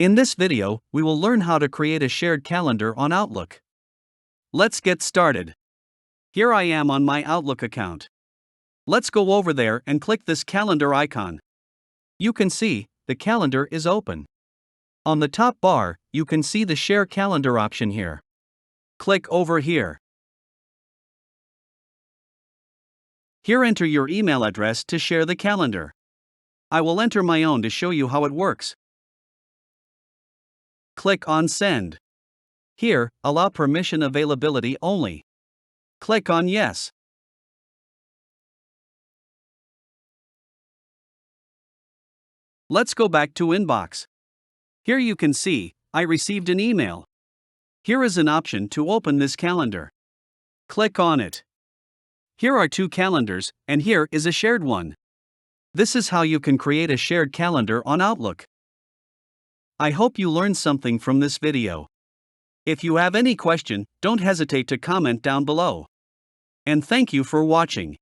In this video, we will learn how to create a shared calendar on Outlook. Let's get started. Here I am on my Outlook account. Let's go over there and click this calendar icon. You can see, the calendar is open. On the top bar, you can see the Share Calendar option here. Click over here. Here enter your email address to share the calendar. I will enter my own to show you how it works. Click on Send. Here, allow permission availability only. Click on Yes. Let's go back to Inbox. Here you can see, I received an email. Here is an option to open this calendar. Click on it. Here are two calendars, and here is a shared one. This is how you can create a shared calendar on Outlook. I hope you learned something from this video. If you have any question, don't hesitate to comment down below. And thank you for watching.